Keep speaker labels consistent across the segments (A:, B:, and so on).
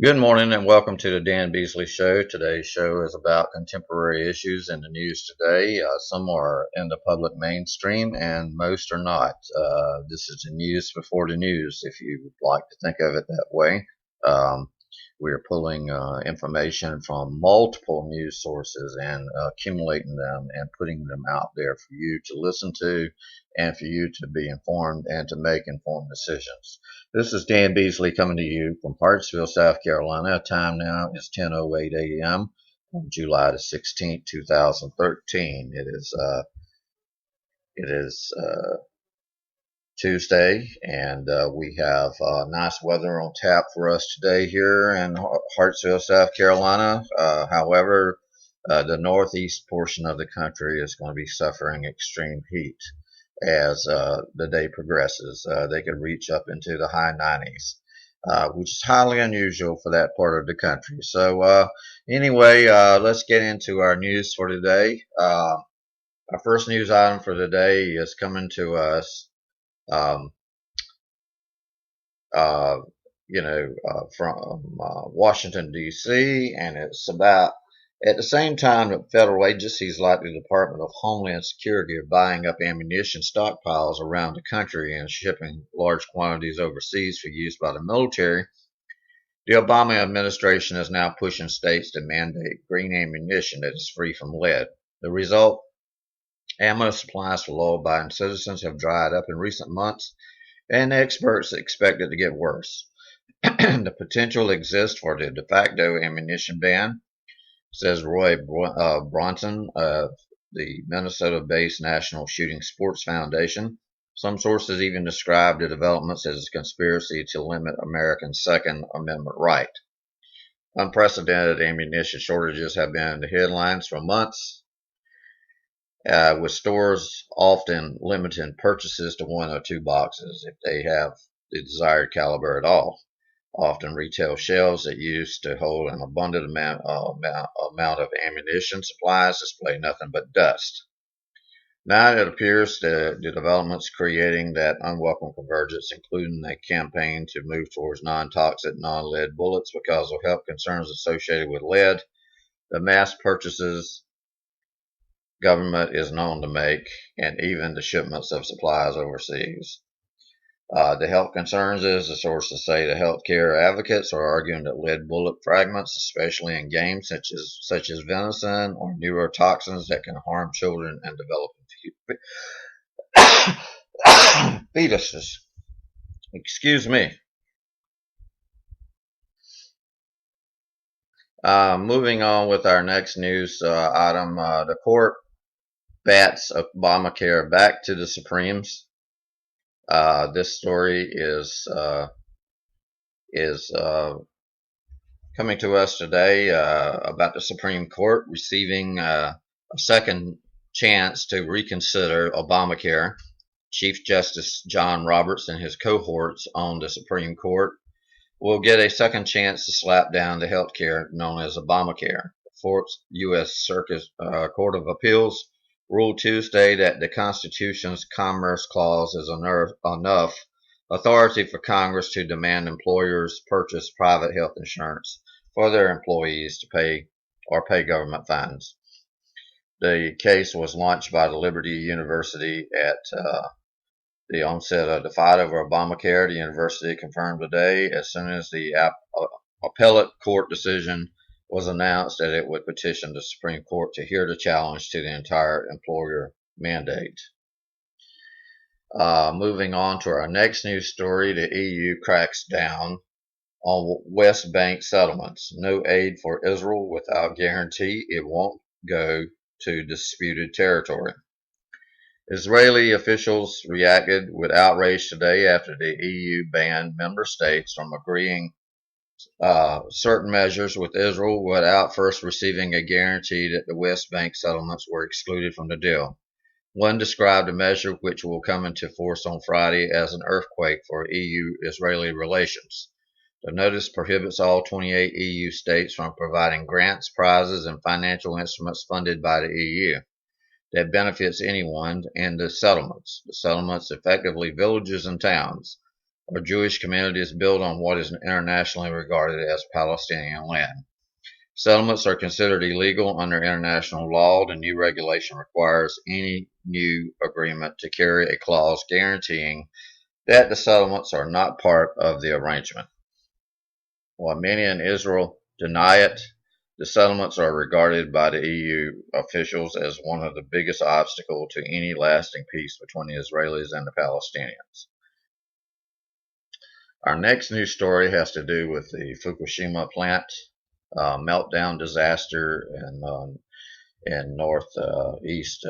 A: Good morning and welcome to the Dan Beasley Show. Today's show is about contemporary issues in the news today. Some are in the public mainstream and most are not. This is the news before the news, if you would like to think of it that way. Um, we are pulling information from multiple news sources and accumulating them and putting them out there for you to listen to and for you to be informed and to make informed decisions. This is Dan Beasley coming to you from Hartsville, South Carolina. Time now is 10:08 a.m. on July the 16th, 2013. It is Tuesday, and we have nice weather on tap for us today here in Hartsville, South Carolina. However, the northeast portion of the country is going to be suffering extreme heat as the day progresses. They could reach up into the high 90s. Which is highly unusual for that part of the country. So anyway, let's get into our news for today. Our first news item for today is coming to us, um, uh, from Washington, D.C., and it's about at the same time that federal agencies like the Department of Homeland Security are buying up ammunition stockpiles around the country and shipping large quantities overseas for use by the military. The Obama administration is now pushing states to mandate green ammunition that is free from lead. The result, ammo supplies for law-abiding citizens have dried up in recent months, and experts expect it to get worse. The potential exists for the de facto ammunition ban, says Roy Bronson of the Minnesota-based National Shooting Sports Foundation. Some sources even describe the developments as a conspiracy to limit Americans' Second Amendment right. Unprecedented ammunition shortages have been in the headlines for months, with stores often limiting purchases to one or two boxes if they have the desired caliber at all. Often retail shelves that used to hold an abundant amount of ammunition supplies display nothing but dust. Now it appears that the developments creating that unwelcome convergence, including a campaign to move towards non-toxic, non-lead bullets because of health concerns associated with lead, the mass purchases government is known to make, and even the shipments of supplies overseas. The health concerns is the sources say the healthcare advocates are arguing that lead bullet fragments, especially in games such as venison or neurotoxins that can harm children and developing fetuses. Excuse me. Moving on with our next news item, the court bats Obamacare back to the Supremes. This story is coming to us today about the Supreme Court receiving a second chance to reconsider Obamacare. Chief Justice John Roberts and his cohorts on the Supreme Court will get a second chance to slap down the health care known as Obamacare. The Fourth U.S. Circuit Court of Appeals ruled Tuesday that the Constitution's Commerce Clause is enough authority for Congress to demand employers purchase private health insurance for their employees to pay government fines. The case was launched by the Liberty University at the onset of the fight over Obamacare. The university confirmed today, as soon as the appellate court decision was announced, that it would petition the Supreme Court to hear the challenge to the entire employer mandate. Moving on to our next news story, the EU cracks down on West Bank settlements. No aid for Israel without guarantee it won't go to disputed territory. Israeli officials reacted with outrage today after the EU banned member states from agreeing certain measures with Israel without first receiving a guarantee that the West Bank settlements were excluded from the deal. One described the measure, which will come into force on Friday, as an earthquake for EU-Israeli relations. The notice prohibits all 28 EU states from providing grants, prizes, and financial instruments funded by the EU that benefits anyone in the settlements. The settlements, effectively villages and towns, or Jewish communities built on what is internationally regarded as Palestinian land. Settlements are considered illegal under international law. The new regulation requires any new agreement to carry a clause guaranteeing that the settlements are not part of the arrangement. While many in Israel deny it, the settlements are regarded by the EU officials as one of the biggest obstacles to any lasting peace between the Israelis and the Palestinians. Our next news story has to do with the Fukushima plant meltdown disaster in northeast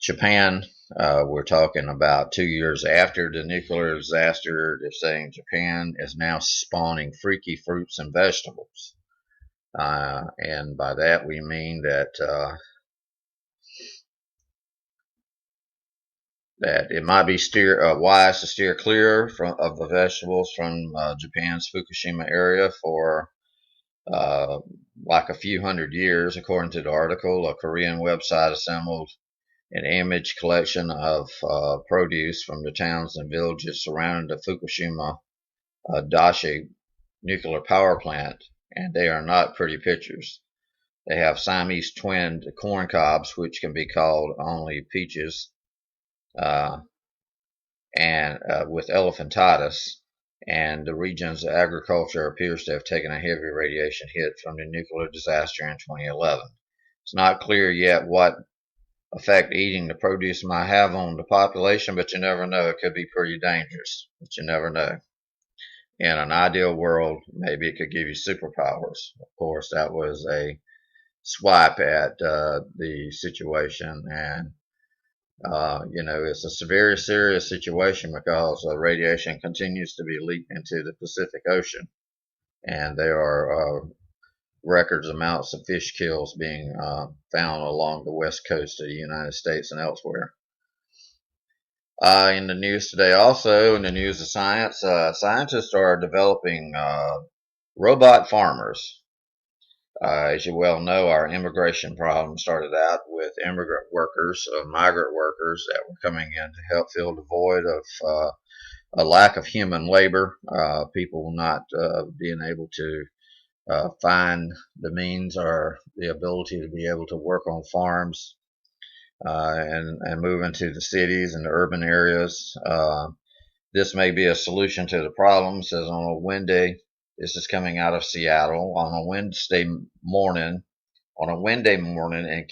A: Japan. We're talking about 2 years after the nuclear disaster. They're saying Japan is now spawning freaky fruits and vegetables. And by that we mean that it might be wise to steer clear of the vegetables from Japan's Fukushima area for like a few hundred years. According to the article, a Korean website assembled an image collection of produce from the towns and villages surrounding the Fukushima Daiichi nuclear power plant, and they are not pretty pictures. They have Siamese twinned corn cobs, which can be called only peaches, and with elephantitis, and the region's agriculture appears to have taken a heavy radiation hit from the nuclear disaster in 2011. It's not clear yet what effect eating the produce might have on the population, but you never know. It could be pretty dangerous, but you never know. In an ideal world, maybe it could give you superpowers. Of course, that was a swipe at the situation, and it's a very serious situation because radiation continues to be leaked into the Pacific Ocean, and there are records amounts of fish kills being found along the west coast of the United States and elsewhere. In the news today, also in the news of science, scientists are developing robot farmers. As you well know, our immigration problem started out with immigrant workers, migrant workers that were coming in to help fill the void of a lack of human labor, people not being able to find the means or the ability to be able to work on farms and move into the cities and the urban areas. This may be a solution to the problem. It says on a windy, this is coming out of Seattle, on a windy morning in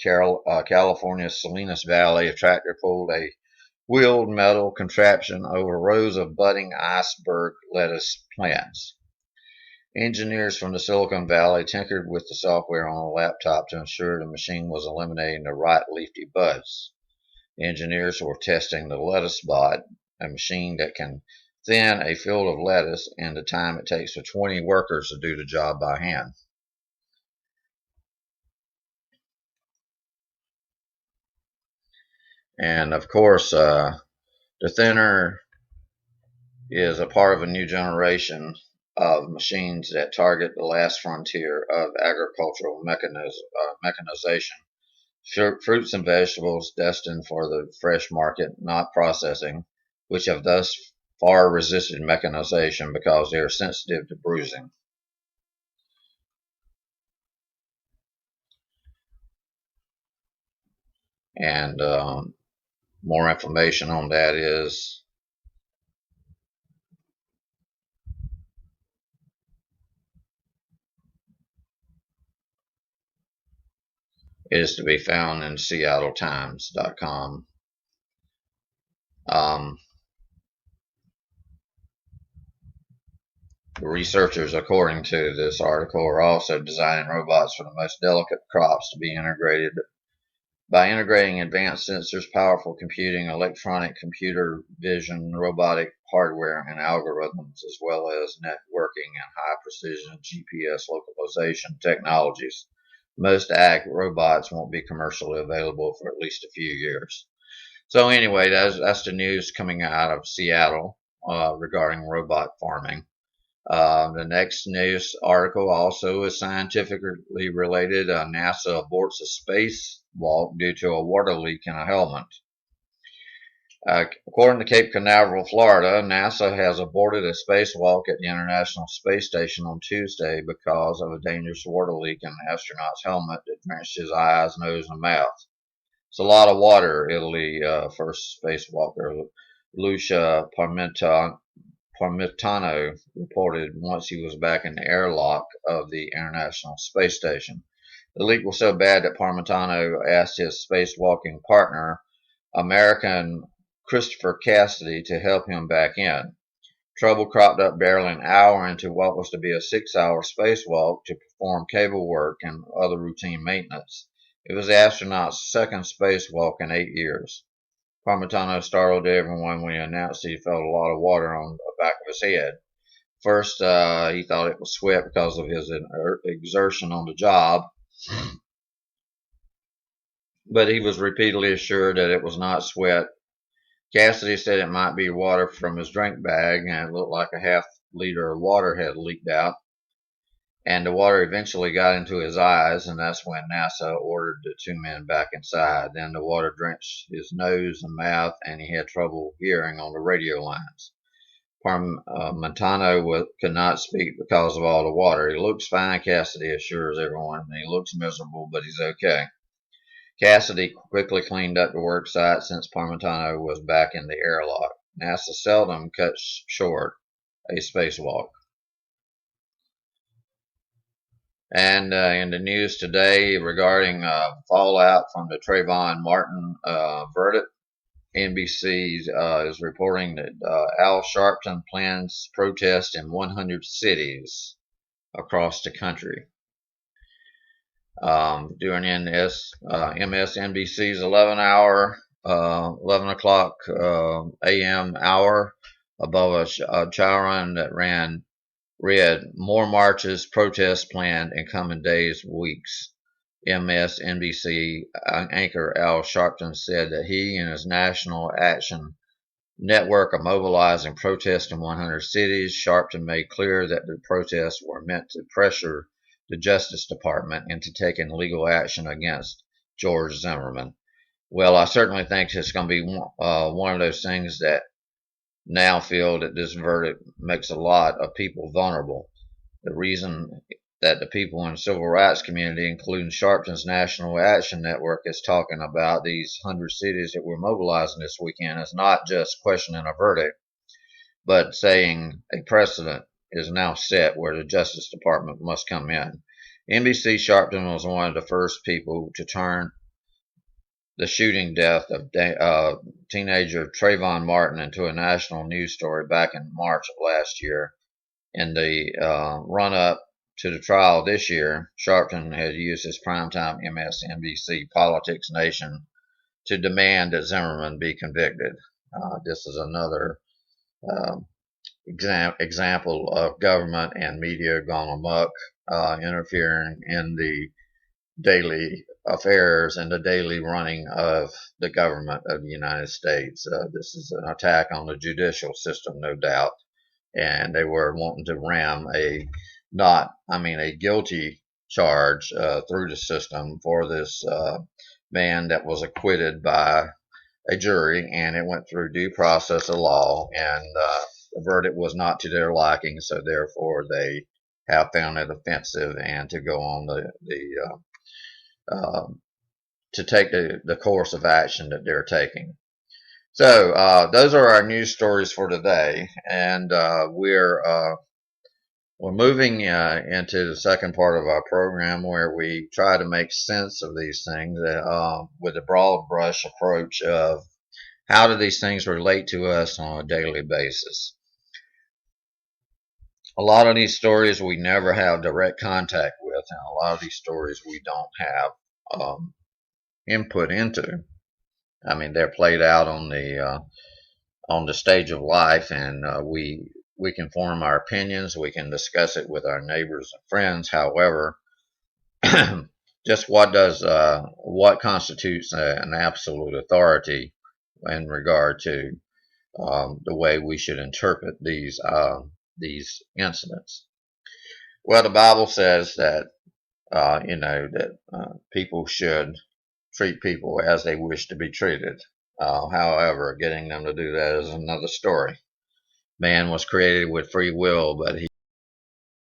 A: California's Salinas Valley, a tractor pulled a wheeled metal contraption over rows of budding iceberg lettuce plants. Engineers from the Silicon Valley tinkered with the software on a laptop to ensure the machine was eliminating the right leafy buds. The engineers were testing the lettuce bot, a machine that can thin a field of lettuce in the time it takes for 20 workers to do the job by hand. And of course, the thinner is a part of a new generation of machines that target the last frontier of agricultural mechanization. Fruits and vegetables destined for the fresh market, not processing, which have thus far resisted mechanization because they are sensitive to bruising. And more information on that is to be found in seattletimes.com. Researchers, according to this article, are also designing robots for the most delicate crops to be integrated by integrating advanced sensors, powerful computing, electronic computer vision, robotic hardware, and algorithms, as well as networking and high-precision GPS localization technologies. Most ag robots won't be commercially available for at least a few years. So anyway, that's the news coming out of Seattle regarding robot farming. The next news article also is scientifically related. NASA aborts a spacewalk due to a water leak in a helmet. According to Cape Canaveral, Florida, NASA has aborted a spacewalk at the International Space Station on Tuesday because of a dangerous water leak in the astronaut's helmet that drenched his eyes, nose, and mouth. It's a lot of water, Italy first spacewalker Lucia Parmitano reported once he was back in the airlock of the International Space Station. The leak was so bad that Parmitano asked his spacewalking partner, American Christopher Cassidy, to help him back in. Trouble cropped up barely an hour into what was to be a 6-hour spacewalk to perform cable work and other routine maintenance. It was the astronaut's second spacewalk in 8 years. Parmitano startled everyone when he announced he felt a lot of water on the back of his head. First, he thought it was sweat because of his exertion on the job, but he was repeatedly assured that it was not sweat. Cassidy said it might be water from his drink bag, and it looked like a half-liter of water had leaked out. And the water eventually got into his eyes, and that's when NASA ordered the two men back inside. Then the water drenched his nose and mouth, and he had trouble hearing on the radio lines. Parmitano could not speak because of all the water. He looks fine, Cassidy assures everyone. He looks miserable, but he's okay. Cassidy quickly cleaned up the work site since Parmitano was back in the airlock. NASA seldom cuts short a spacewalk. And in the news today regarding fallout from the Trayvon Martin verdict, NBC is reporting that Al Sharpton plans protest in 100 cities across the country. During MSNBC's 11 o'clock a.m. hour, above a chyron that read, "More marches, protests planned in coming days, weeks." MSNBC anchor Al Sharpton said that he and his National Action Network are mobilizing protests in 100 cities. Sharpton made clear that the protests were meant to pressure the Justice Department into taking legal action against George Zimmerman. Well, I certainly think it's going to be one of those things that now feel that this verdict makes a lot of people vulnerable. The reason that the people in the civil rights community, including Sharpton's National Action Network, is talking about these 100 cities that we're mobilizing this weekend is not just questioning a verdict, but saying a precedent is now set where the Justice Department must come in. NBC Sharpton was one of the first people to turn the shooting death of teenager Trayvon Martin into a national news story back in March of last year. In the run-up to the trial this year, Sharpton had used his primetime MSNBC Politics Nation to demand that Zimmerman be convicted. This is another example of government and media gone amok, interfering in the daily affairs and the daily running of the government of the United States. This is an attack on the judicial system, no doubt. And they were wanting to ram a guilty charge through the system for this man that was acquitted by a jury, and it went through due process of law, and the verdict was not to their liking, so therefore they have found it offensive and to go on to take the course of action that they're taking. So those are our news stories for today, and we're moving into the second part of our program where we try to make sense of these things with a broad brush approach of how do these things relate to us on a daily basis. A lot of these stories we never have direct contact with, and a lot of these stories we don't have input into. I mean, they're played out on the stage of life, and we can form our opinions. We can discuss it with our neighbors and friends. However, just what constitutes an absolute authority in regard to the way we should interpret these incidents? Well, the Bible says that people should treat people as they wish to be treated. However, getting them to do that is another story. Man was created with free will, but